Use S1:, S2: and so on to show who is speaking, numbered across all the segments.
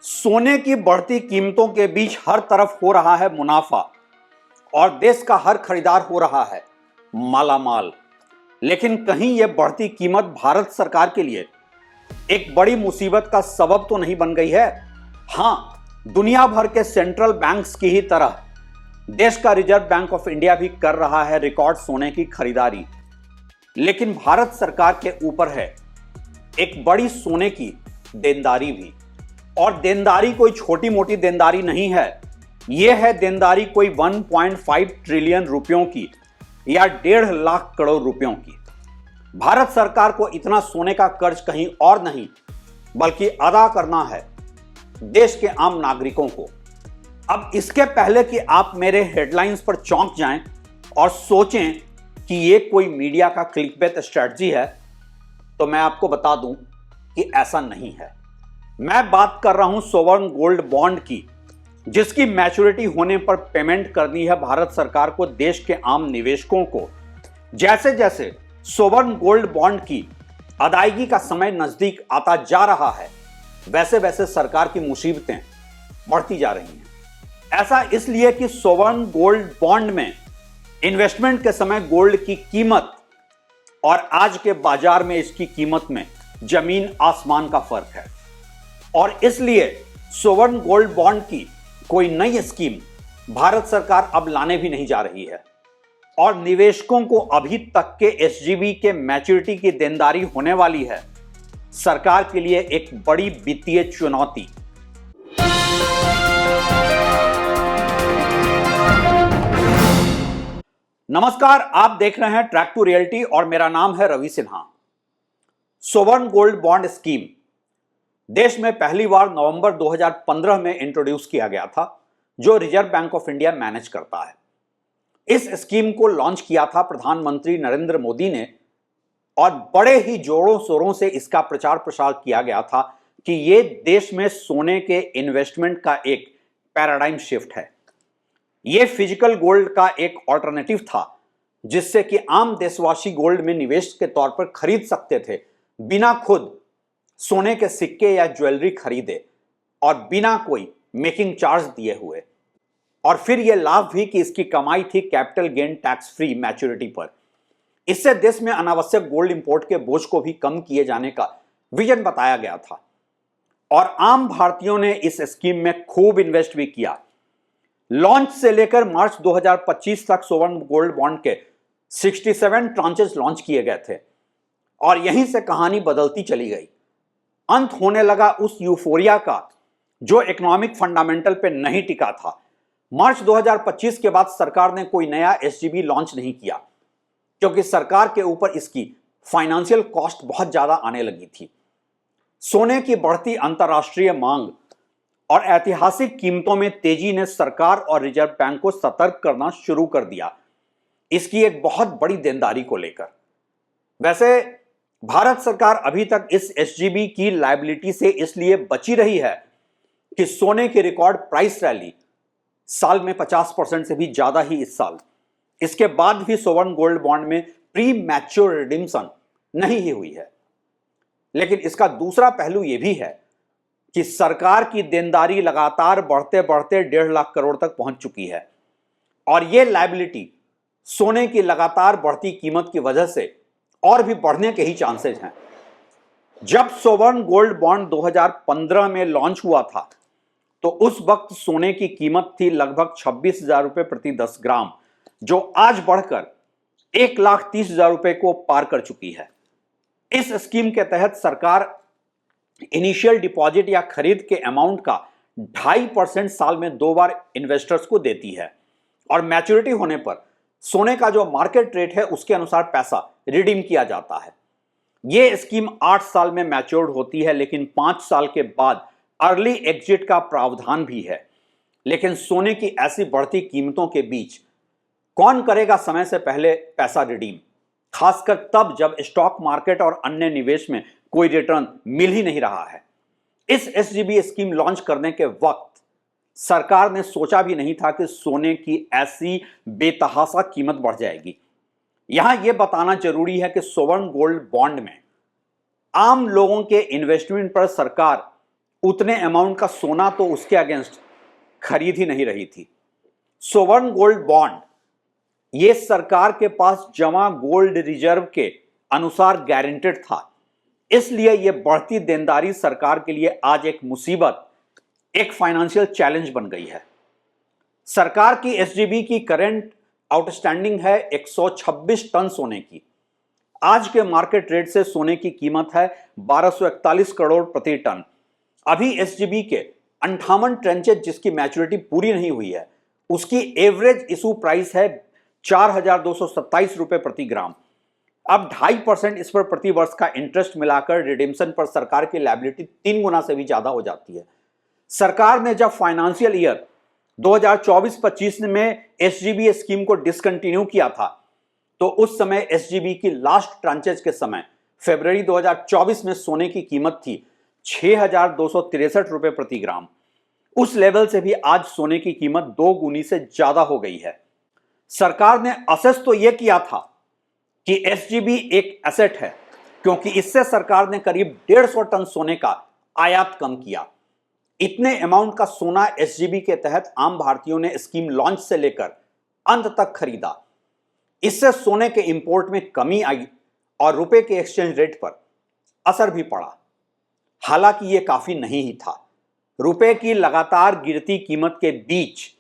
S1: सोने की बढ़ती कीमतों के बीच हर तरफ हो रहा है मुनाफा और देश का हर खरीदार हो रहा है मालामाल। लेकिन कहीं यह बढ़ती कीमत भारत सरकार के लिए एक बड़ी मुसीबत का सबब तो नहीं बन गई है? हां, दुनिया भर के सेंट्रल बैंक्स की ही तरह देश का रिजर्व बैंक ऑफ इंडिया भी कर रहा है रिकॉर्ड सोने की खरीदारी। लेकिन भारत सरकार के ऊपर है एक बड़ी सोने की देनदारी भी। और देनदारी कोई छोटी मोटी देनदारी नहीं है, यह है देनदारी कोई 1.5 ट्रिलियन रुपयों की या 1.5 लाख करोड़ रुपयों की। भारत सरकार को इतना सोने का कर्ज कहीं और नहीं बल्कि अदा करना है देश के आम नागरिकों को। अब इसके पहले कि आप मेरे हेडलाइंस पर चौंक जाएं और सोचें कि यह कोई मीडिया का क्लिकबेट स्ट्रेटजी है, तो मैं आपको बता दूं कि ऐसा नहीं है। मैं बात कर रहा हूं सोवरेन गोल्ड बॉन्ड की, जिसकी मैच्योरिटी होने पर पेमेंट करनी है भारत सरकार को देश के आम निवेशकों को। जैसे जैसे सोवरेन गोल्ड बॉन्ड की अदायगी का समय नजदीक आता जा रहा है, वैसे वैसे सरकार की मुसीबतें बढ़ती जा रही हैं। ऐसा इसलिए कि सोवरेन गोल्ड बॉन्ड में इन्वेस्टमेंट के समय गोल्ड की कीमत और आज के बाजार में इसकी कीमत में जमीन आसमान का फर्क है। और इसलिए सोवरेन गोल्ड बॉन्ड की कोई नई स्कीम भारत सरकार अब लाने भी नहीं जा रही है और निवेशकों को अभी तक के एसजीबी के मैच्योरिटी की देनदारी होने वाली है। सरकार के लिए एक बड़ी वित्तीय चुनौती। नमस्कार, आप देख रहे हैं ट्रैक टू रियलिटी और मेरा नाम है Ravi Sinha. Sovereign gold bond scheme देश में पहली बार नवंबर 2015 में इंट्रोड्यूस किया गया था, जो reserve bank of India manage करता है। इस स्कीम को लॉन्च किया था प्रधानमंत्री नरेंद्र मोदी ने और बड़े ही जोरों शोरों से इसका प्रचार प्रसार किया गया था कि यह देश में सोने के इन्वेस्टमेंट का एक पैराडाइम शिफ्ट है। यह फिजिकल गोल्ड का एक ऑल्टरनेटिव था, जिससे कि आम देशवासी गोल्ड में निवेश के तौर पर खरीद सकते थे, बिना खुद सोने के सिक्के या ज्वेलरी खरीदे और बिना कोई मेकिंग चार्ज दिए हुए। और फिर यह लाभ भी कि इसकी कमाई थी capital gain tax free maturity पर। इससे देश में अनावश्यक गोल्ड इंपोर्ट के बोझ को भी कम किए जाने का विजन बताया गया था और आम भारतीयों ने इस स्कीम में खूब इन्वेस्ट भी किया। लॉन्च से लेकर मार्च 2025 तक सोवरेन गोल्ड बॉन्ड के 67 ट्रांचेस लॉन्च किए गए थे और यहीं से कहानी बदलती चली गई। अंत होने लगा उस यूफोरिया का जो इकोनॉमिक फंडामेंटल पे नहीं टिका था। मार्च 2025 के बाद सरकार ने कोई नया एसजीबी लॉन्च नहीं किया, क्योंकि सरकार के ऊपर इसकी फाइनेंशियल कॉस्ट बहुत ज्यादा आने लगी थी। सोने की बढ़ती अंतर्राष्ट्रीय मांग और ऐतिहासिक कीमतों में तेजी ने सरकार और रिजर्व बैंक को सतर्क करना शुरू कर दिया, इसकी एक बहुत बड़ी देनदारी को लेकर। वैसे भारत सरकार अभी तक इस एसजीबी की लायबिलिटी से इसलिए बची रही है कि सोने की रिकॉर्ड प्राइस रैली साल में 50% से भी ज्यादा ही इस साल, इसके बाद भी सोवरेन गोल्ड बॉन्ड में प्री मैच्योर रिडीम्शन नहीं ही हुई है। लेकिन इसका दूसरा पहलू यह भी है कि सरकार की देनदारी लगातार बढ़ते बढ़ते 1.5 लाख करोड़ तक पहुंच चुकी है और यह लायबिलिटी सोने की लगातार बढ़ती कीमत की वजह से और भी बढ़ने के ही चांसेस हैं। जब सोवरेन गोल्ड बॉन्ड 2015 में लॉन्च हुआ था, तो उस वक्त सोने की कीमत थी लगभग 26,000 रुपए प्रति 10 ग्राम, जो आज बढ़कर 1,30,000 रुपए को पार कर चुकी है। इस स्कीम के तहत सरकार इनिशियल डिपॉजिट या खरीद के अमाउंट का 2.5% साल में 2 बार इन्वेस्टर्स को देती है और मैच्योरिटी होने पर सोने का जो मार्केट रेट है उसके अनुसार पैसा रिडीम किया जाता है। यह स्कीम 8 साल में मैच्योर्ड होती है, लेकिन 5 साल के बाद अर्ली एग्जिट का प्रावधान भी है। लेकिन सोने की ऐसी बढ़ती कीमतों के बीच कौन करेगा समय से पहले पैसा रिडीम, खासकर तब जब स्टॉक मार्केट और अन्य निवेश में कोई रिटर्न मिल ही नहीं रहा है। इस एसजीबी स्कीम लॉन्च करने के वक्त सरकार ने सोचा भी नहीं था कि सोने की ऐसी बेतहाशा कीमत बढ़ जाएगी। यहां यह बताना जरूरी है कि सोवरेन गोल्ड बॉन्ड में आम लोगों के इन्वेस्टमेंट पर सरकार उतने अमाउंट का सोना तो उसके अगेंस्ट खरीद ही नहीं रही थी। सोवर्ण गोल्ड बॉन्ड ये सरकार के पास जमा गोल्ड रिजर्व के अनुसार गारंटेड था, इसलिए यह बढ़ती देनदारी सरकार के लिए आज एक मुसीबत, एक फाइनेंशियल चैलेंज बन गई है। सरकार की एसजीबी की करंट आउटस्टैंडिंग है 126 टन सोने की। आज के मार्केट रेट से सोने की कीमत है 1241 करोड़ प्रति टन। अभी एसजीबी के 58 ट्रेंचेज जिसकी मैच्योरिटी पूरी नहीं हुई है, उसकी एवरेज इशू प्राइस है 4,227 रुपए प्रति ग्राम। अब 2.5% इस पर प्रति वर्ष का इंटरेस्ट मिलाकर रिडेम्पशन पर सरकार की लायबिलिटी 3 गुना से भी ज्यादा हो जाती है। सरकार ने जब फाइनेंशियल ईयर 2024-25 में एसजीबी स्कीम को डिसकंटिन्यू किया था, तो उस समय एसजीबी की लास्ट ट्रांचेज के समय फरवरी 2024 में सोने की कीमत थी 6,263 रुपए प्रति ग्राम। उस लेवल से भी आज सोने की कीमत 2 गुनी से ज्यादा हो गई है। सरकार ने असेस तो यह किया था कि एसजीबी एक एसेट है, क्योंकि इससे सरकार ने करीब 150 टन सोने का आयात कम किया। इतने अमाउंट का सोना एसजीबी के तहत आम भारतीयों ने स्कीम लॉन्च से लेकर अंत तक खरीदा। इससे सोने के इंपोर्ट में कमी आई और रुपए के एक्सचेंज रेट पर असर भी पड़ा। हालांकि यह काफी नहीं ही था। रुपए की लगातार गिरती कीमत के बीच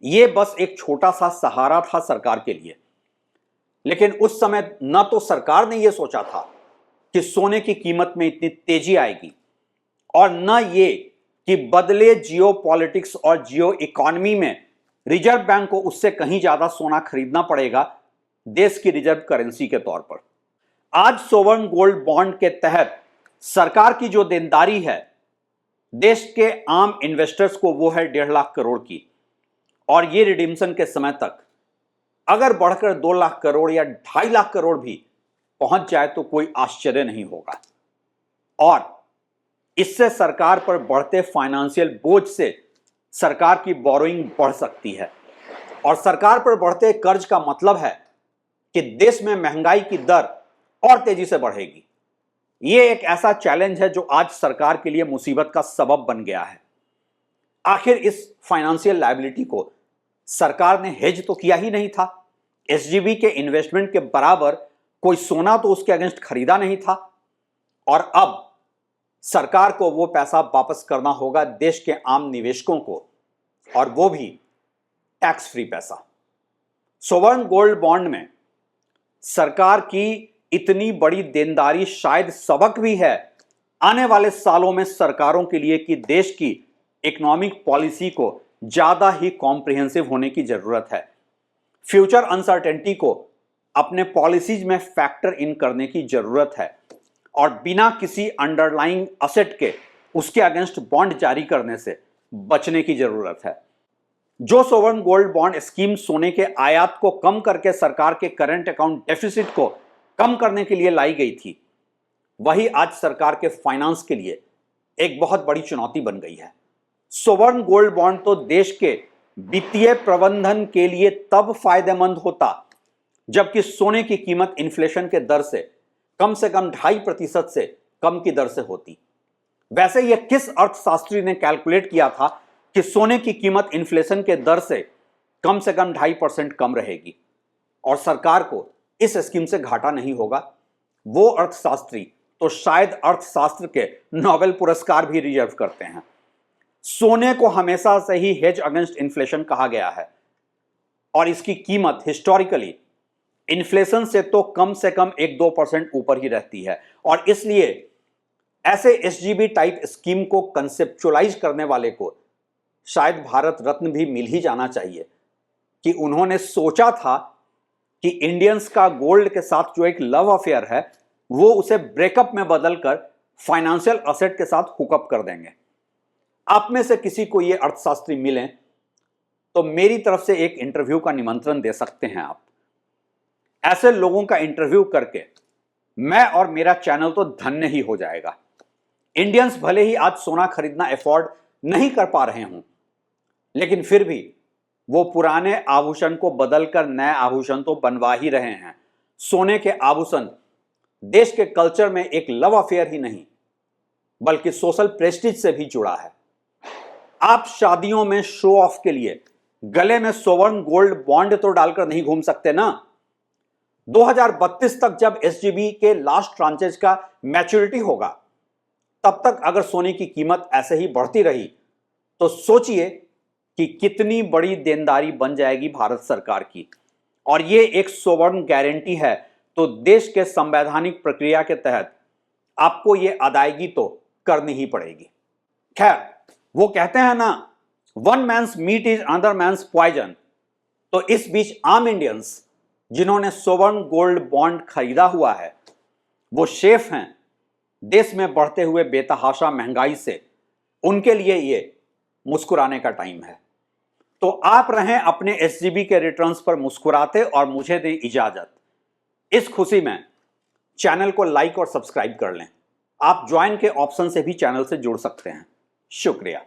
S1: यह बस एक छोटा सा सहारा था सरकार के लिए। लेकिन उस समय न तो सरकार ने यह सोचा था कि सोने की कीमत में इतनी तेजी आएगी, और न ये कि बदले जियो पॉलिटिक्स और जियो इकोनॉमी में रिजर्व बैंक को उससे कहीं ज्यादा सोना खरीदना पड़ेगा देश की रिजर्व करेंसी के तौर पर। आज सोवर्ण गोल्ड बॉन्ड के तहत सरकार की जो देनदारी है देश के आम इन्वेस्टर्स को, वो है 1.5 लाख करोड़ की, और ये रिडीम्पशन के समय तक अगर बढ़कर 2 लाख करोड़ या 2.5 लाख करोड़ भी पहुंच जाए तो कोई आश्चर्य नहीं होगा। और इससे सरकार पर बढ़ते फाइनेंशियल बोझ से सरकार की बोरोइंग बढ़ सकती है, और सरकार पर बढ़ते कर्ज का मतलब है कि देश में महंगाई की दर और तेजी से बढ़ेगी। यह एक ऐसा चैलेंज है जो आज सरकार के लिए मुसीबत का सबब बन गया है। आखिर इस फाइनेंशियल लायबिलिटी को सरकार ने हेज तो किया ही नहीं था। एसजीबी के इन्वेस्टमेंट के बराबर कोई सोना तो उसके अगेंस्ट खरीदा नहीं था, और अब सरकार को वो पैसा वापस करना होगा देश के आम निवेशकों को, और वो भी टैक्स फ्री पैसा। सोवर्ण गोल्ड बॉन्ड में सरकार की इतनी बड़ी देनदारी शायद सबक भी है आने वाले सालों में सरकारों के लिए कि देश की इकोनॉमिक पॉलिसी को ज्यादा ही कॉम्प्रिहेंसिव होने की जरूरत है। फ्यूचर अनसर्टेनिटी को अपने पॉलिसीज में फैक्टर इन करने की जरूरत है, और बिना किसी अंडरलाइंग असेट के उसके अगेंस्ट बॉन्ड जारी करने से बचने की जरूरत है। जो सोवर्ण गोल्ड बॉन्ड स्कीम सोने के आयात को कम करके सरकार के करंट अकाउंट डेफिसिट को कम करने के लिए लाई गई थी, वही आज सरकार के फाइनेंस के लिए एक बहुत बड़ी चुनौती बन गई है। सोवर्ण गोल्ड बॉन्ड तो देश के वित्तीय प्रबंधन के लिए तब फायदेमंद होता जबकि सोने की कीमत इन्फ्लेशन के दर से कम 2.5% से कम की दर से होती। वैसे यह किस अर्थशास्त्री ने कैलकुलेट किया था कि सोने की कीमत इन्फ्लेशन के दर से कम 2.5% कम रहेगी और सरकार को इस स्कीम से घाटा नहीं होगा? वो अर्थशास्त्री तो शायद अर्थशास्त्र के नोबेल पुरस्कार भी रिजर्व करते हैं। सोने को हमेशा से ही हेज अगेंस्ट इन्फ्लेशन कहा गया है, और इसकी कीमत हिस्टोरिकली इन्फ्लेशन से तो कम से कम 1-2% ऊपर ही रहती है, और इसलिए ऐसे एसजीबी टाइप स्कीम को कंसेप्चुअलाइज करने वाले को शायद भारत रत्न भी मिल ही जाना चाहिए कि उन्होंने सोचा था कि इंडियंस का गोल्ड के साथ जो एक लव अफेयर है वो उसे ब्रेकअप में बदलकर फाइनेंशियल असेट के साथ हुकअप कर देंगे। आप में से किसी को ये अर्थशास्त्री मिलें तो मेरी तरफ से एक इंटरव्यू का निमंत्रण दे सकते हैं आप। ऐसे लोगों का इंटरव्यू करके मैं और मेरा चैनल तो धन्य ही हो जाएगा। इंडियंस भले ही आज सोना खरीदना अफोर्ड नहीं कर पा रहे हों, लेकिन फिर भी वो पुराने आभूषण को बदलकर नए आभूषण तो बनवा ही रहे हैं। सोने के आभूषण देश के कल्चर में एक लव अफेयर ही नहीं बल्कि सोशल प्रेस्टीज से भी जुड़ा है। आप शादियों में शो ऑफ के लिए गले में सोवर्ण गोल्ड बॉन्ड तो डालकर नहीं घूम सकते ना। 2032 तक जब एसजीबी के लास्ट ट्रांचेज का मैच्योरिटी होगा, तब तक अगर सोने की कीमत ऐसे ही बढ़ती रही तो सोचिए कि कितनी बड़ी देनदारी बन जाएगी भारत सरकार की। और ये एक सोवर्ण गारंटी है, तो देश के संवैधानिक प्रक्रिया के तहत आपको ये अदायगी तो करनी ही पड़ेगी। खैर, वो कहते हैं ना, one man's meat is another man's poison. तो इस बीच आम इंडियंस जिन्होंने सोवर्ण गोल्ड बॉन्ड खरीदा हुआ है, वो सेफ हैं देश में बढ़ते हुए बेतहाशा महंगाई से। उनके लिए ये मुस्कुराने का टाइम है। तो आप रहें अपने एसजीबी के रिटर्न्स पर मुस्कुराते और मुझे दें इजाजत। इस खुशी में चैनल को लाइक और सब्सक्राइब कर लें। आप ज्वाइन के ऑप्शन से भी चैनल से जुड़ सकते हैं। शुक्रिया।